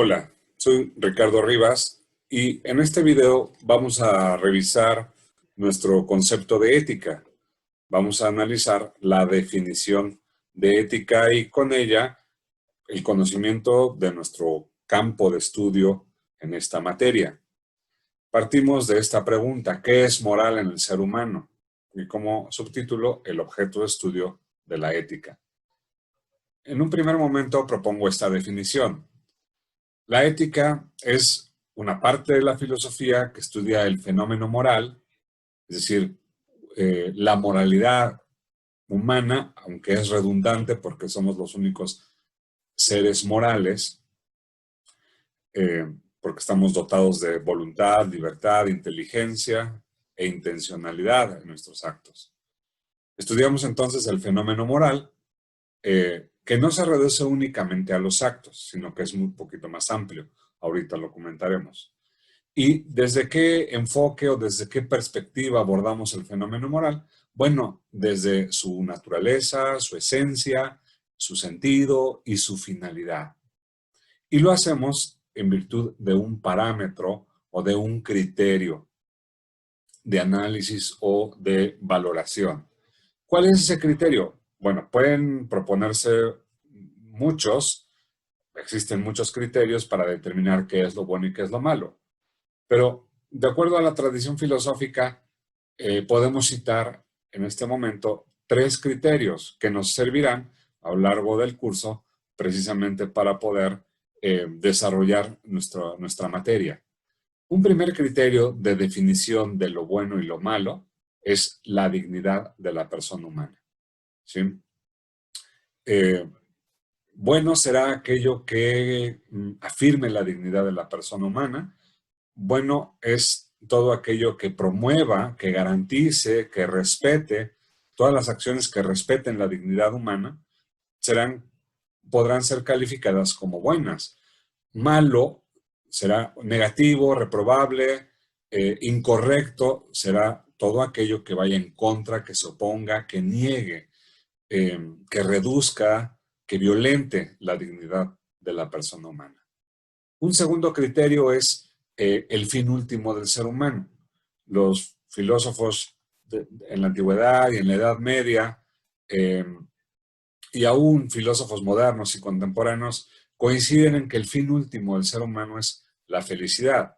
Hola, soy Ricardo Rivas y en este video vamos a revisar nuestro concepto de ética. Vamos a analizar la definición de ética y con ella el conocimiento de nuestro campo de estudio en esta materia. Partimos de esta pregunta: ¿qué es moral en el ser humano? Y como subtítulo, el objeto de estudio de la ética. En un primer momento propongo esta definición. La ética es una parte de la filosofía que estudia el fenómeno moral, es decir, la moralidad humana, aunque es redundante porque somos los únicos seres morales, porque estamos dotados de voluntad, libertad, inteligencia e intencionalidad en nuestros actos. Estudiamos entonces el fenómeno moral, que no se reduce únicamente a los actos, sino que es un poquito más amplio. Ahorita lo comentaremos. ¿Y desde qué enfoque o desde qué perspectiva abordamos el fenómeno moral? Bueno, desde su naturaleza, su esencia, su sentido y su finalidad. Y lo hacemos en virtud de un parámetro o de un criterio de análisis o de valoración. ¿Cuál es ese criterio? Bueno, pueden proponerse muchos, existen muchos criterios para determinar qué es lo bueno y qué es lo malo. Pero de acuerdo a la tradición filosófica, podemos citar en este momento 3 criterios que nos servirán a lo largo del curso precisamente para poder desarrollar nuestra materia. Un primer criterio de definición de lo bueno y lo malo es la dignidad de la persona humana, ¿sí? Eh, bueno será aquello que afirme la dignidad de la persona humana. Bueno es todo aquello que promueva, que garantice, que respete, todas las acciones que respeten la dignidad humana podrán ser calificadas como buenas. Malo será negativo, reprobable, incorrecto será todo aquello que vaya en contra, que se oponga, que niegue, que reduzca, que violente la dignidad de la persona humana. Un segundo criterio es el fin último del ser humano. Los filósofos en la antigüedad y en la Edad Media, y aún filósofos modernos y contemporáneos, coinciden en que el fin último del ser humano es la felicidad.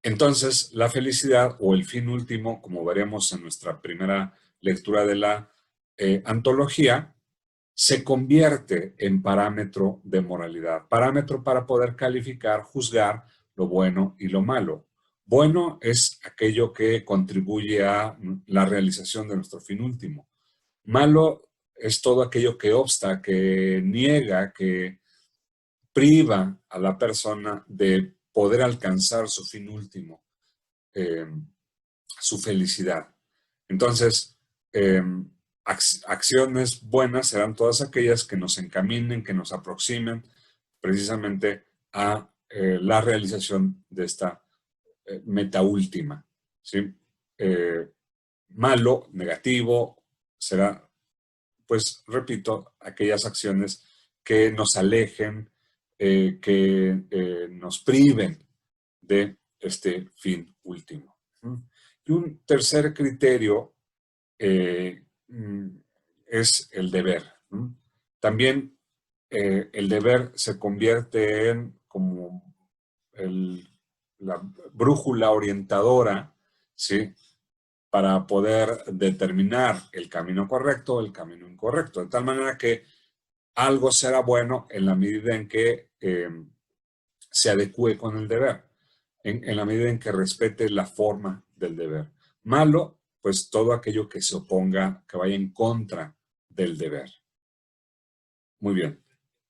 Entonces, la felicidad o el fin último, como veremos en nuestra primera lectura de la antología, se convierte en parámetro de moralidad, parámetro para poder calificar, juzgar lo bueno y lo malo. Bueno es aquello que contribuye a la realización de nuestro fin último. Malo es todo aquello que obsta, que niega, que priva a la persona de poder alcanzar su fin último, eh, su felicidad. Entonces, acciones buenas serán todas aquellas que nos encaminen, que nos aproximen precisamente a la realización de esta meta última, ¿sí? Malo, negativo, será, pues, repito, aquellas acciones que nos alejen, que nos priven de este fin último. Y un tercer criterio eh, es el deber. También el deber se convierte en como la brújula orientadora, ¿sí? Para poder determinar el camino correcto o el camino incorrecto. De tal manera que algo será bueno en la medida en que se adecue con el deber, en la medida en que respete la forma del deber. Malo, pues todo aquello que se oponga, que vaya en contra del deber. Muy bien.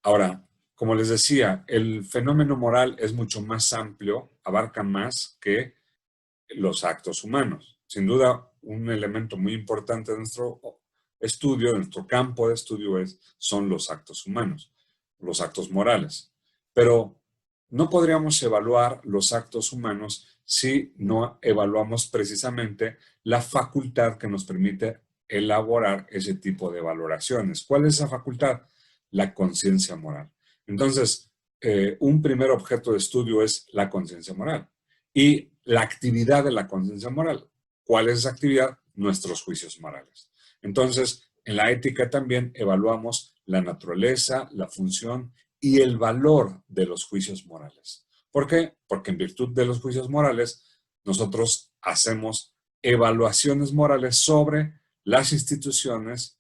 Ahora, como les decía, el fenómeno moral es mucho más amplio, abarca más que los actos humanos. Sin duda, un elemento muy importante de nuestro estudio, de nuestro campo de estudio son los actos humanos, los actos morales. Pero no podríamos evaluar los actos humanos si no evaluamos precisamente la facultad que nos permite elaborar ese tipo de valoraciones. ¿Cuál es esa facultad? La conciencia moral. Entonces, un primer objeto de estudio es la conciencia moral y la actividad de la conciencia moral. ¿Cuál es esa actividad? Nuestros juicios morales. Entonces, en la ética también evaluamos la naturaleza, la función y el valor de los juicios morales. ¿Por qué? Porque en virtud de los juicios morales, nosotros hacemos evaluaciones morales sobre las instituciones,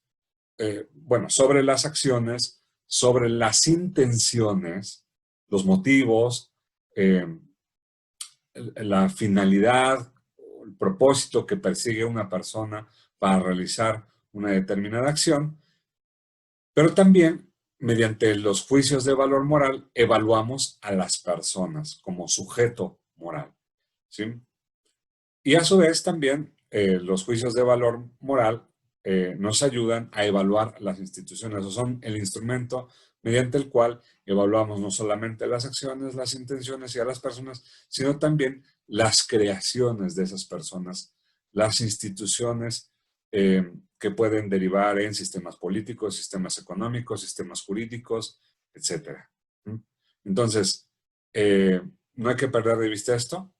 bueno, sobre las acciones, sobre las intenciones, los motivos, eh, la finalidad, el propósito que persigue una persona para realizar una determinada acción, pero también mediante los juicios de valor moral evaluamos a las personas como sujeto moral, ¿sí? Y a su vez también los juicios de valor moral nos ayudan a evaluar las instituciones, o son el instrumento mediante el cual evaluamos no solamente las acciones, las intenciones y a las personas, sino también las creaciones de esas personas, las instituciones que pueden derivar en sistemas políticos, sistemas económicos, sistemas jurídicos, etcétera. Entonces, no hay que perder de vista esto.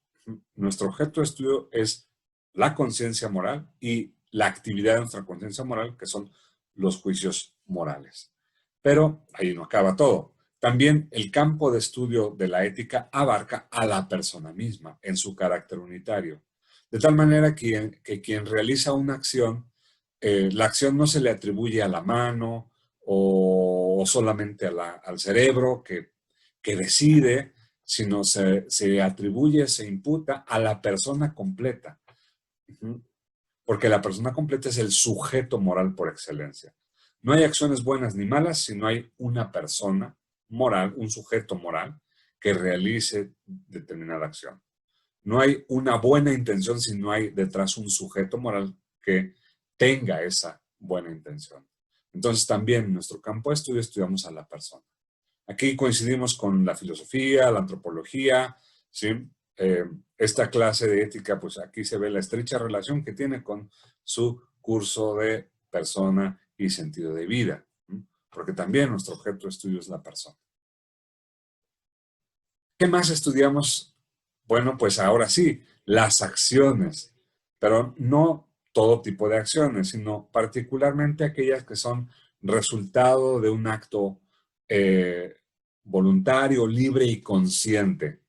Nuestro objeto de estudio es la conciencia moral y la actividad de nuestra conciencia moral, que son los juicios morales. Pero ahí no acaba todo. También el campo de estudio de la ética abarca a la persona misma en su carácter unitario. De tal manera que quien realiza una acción, la acción no se le atribuye a la mano o solamente al cerebro que decide, sino se atribuye, se imputa a la persona completa. Porque la persona completa es el sujeto moral por excelencia. No hay acciones buenas ni malas si no hay una persona moral, un sujeto moral, que realice determinada acción. No hay una buena intención si no hay detrás un sujeto moral que tenga esa buena intención. Entonces también en nuestro campo de estudio estudiamos a la persona. Aquí coincidimos con la filosofía, la antropología, ¿sí? Esta clase de ética, pues aquí se ve la estrecha relación que tiene con su curso de persona y sentido de vida, ¿sí? Porque también nuestro objeto de estudio es la persona. ¿Qué más estudiamos? Bueno, pues ahora sí, las acciones, pero no todo tipo de acciones, sino particularmente aquellas que son resultado de un acto eh, voluntario, libre y consciente.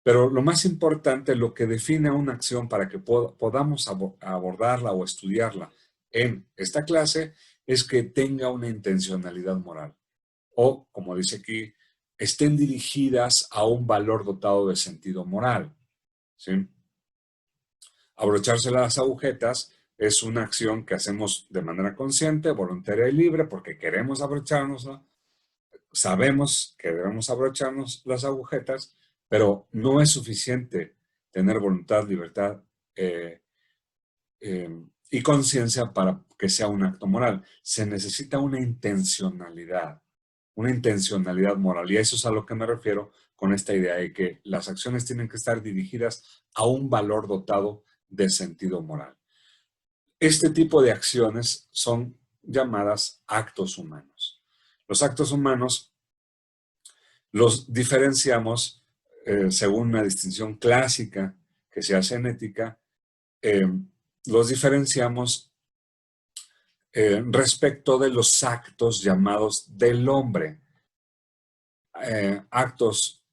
Pero lo más importante, lo que define a una acción para que podamos abordarla o estudiarla en esta clase, es que tenga una intencionalidad moral. O, como dice aquí, estén dirigidas a un valor dotado de sentido moral, ¿sí? Abrocharse las agujetas es una acción que hacemos de manera consciente, voluntaria y libre, porque queremos abrocharnos, sabemos que debemos abrocharnos las agujetas, pero no es suficiente tener voluntad, libertad y conciencia para que sea un acto moral. Se necesita una intencionalidad moral. Y a eso es a lo que me refiero con esta idea de que las acciones tienen que estar dirigidas a un valor dotado de sentido moral. Este tipo de acciones son llamadas actos humanos. Los actos humanos los diferenciamos según una distinción clásica que se hace en ética, eh, los diferenciamos respecto de los actos llamados del hombre. Actos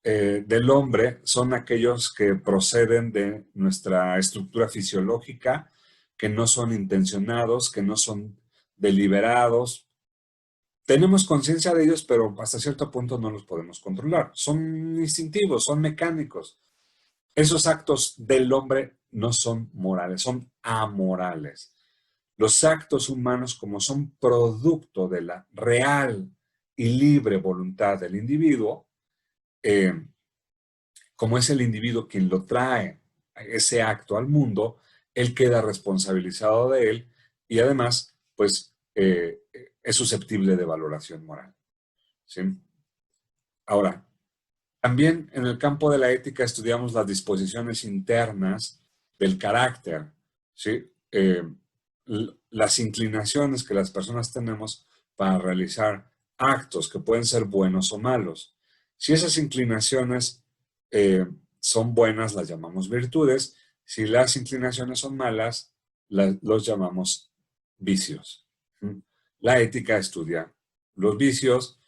del hombre son aquellos que proceden de nuestra estructura fisiológica, que no son intencionados, que no son deliberados. Tenemos conciencia de ellos, pero hasta cierto punto no los podemos controlar. Son instintivos, son mecánicos. Esos actos del hombre no son morales, son amorales. Los actos humanos, como son producto de la real y libre voluntad del individuo, como es el individuo quien lo trae ese acto al mundo, él queda responsabilizado de él y además, pues, es susceptible de valoración moral, ¿sí? Ahora, también en el campo de la ética estudiamos las disposiciones internas del carácter, ¿sí? Las inclinaciones que las personas tenemos para realizar actos que pueden ser buenos o malos. Si esas inclinaciones son buenas, las llamamos virtudes. Si las inclinaciones son malas, los llamamos vicios. La ética estudia los vicios,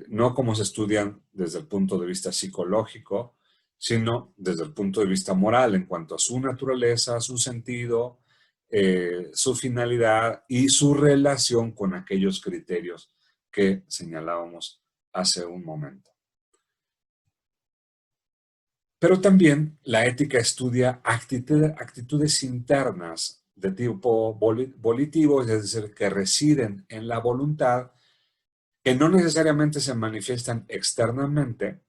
no como se estudian desde el punto de vista psicológico, sino desde el punto de vista moral, en cuanto a su naturaleza, su sentido, su finalidad y su relación con aquellos criterios que señalábamos hace un momento. Pero también la ética estudia actitudes internas de tipo volitivo, es decir, que residen en la voluntad, que no necesariamente se manifiestan externamente,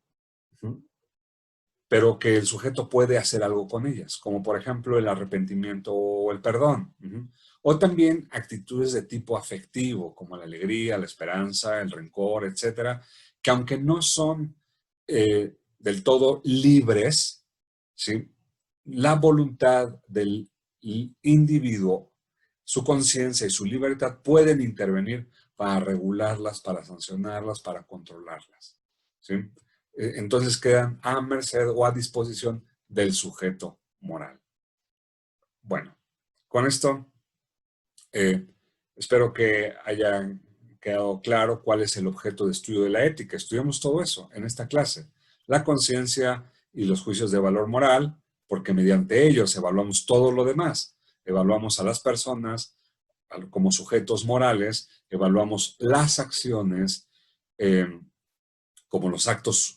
pero que el sujeto puede hacer algo con ellas, como por ejemplo el arrepentimiento o el perdón. O también actitudes de tipo afectivo, como la alegría, la esperanza, el rencor, etcétera, que aunque no son del todo libres, ¿sí? La voluntad del individuo, su conciencia y su libertad pueden intervenir para regularlas, para sancionarlas, para controlarlas, ¿sí? Entonces quedan a merced o a disposición del sujeto moral. Bueno, con esto espero que haya quedado claro cuál es el objeto de estudio de la ética. Estudiamos todo eso en esta clase. La conciencia y los juicios de valor moral, porque mediante ellos evaluamos todo lo demás. Evaluamos a las personas como sujetos morales, evaluamos las acciones como los actos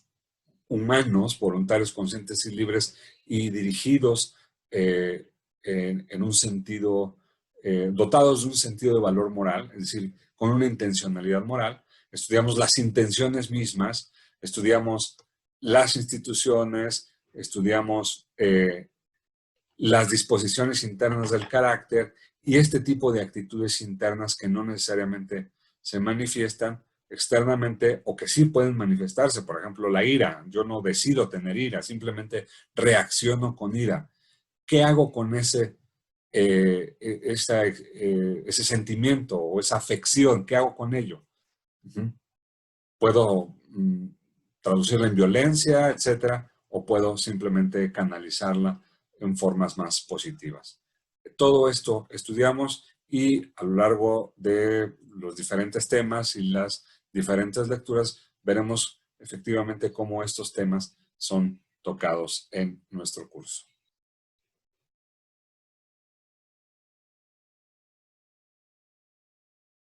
humanos, voluntarios, conscientes y libres y dirigidos en un sentido, dotados de un sentido de valor moral, es decir, con una intencionalidad moral. Estudiamos las intenciones mismas, estudiamos las instituciones, estudiamos las disposiciones internas del carácter y este tipo de actitudes internas que no necesariamente se manifiestan externamente o que sí pueden manifestarse. Por ejemplo, la ira. Yo no decido tener ira, simplemente reacciono con ira. ¿Qué hago con ese sentimiento o esa afección? ¿Qué hago con ello? Puedo traducirla en violencia, etcétera, o puedo simplemente canalizarla en formas más positivas. Todo esto estudiamos y a lo largo de los diferentes temas y las diferentes lecturas veremos efectivamente cómo estos temas son tocados en nuestro curso.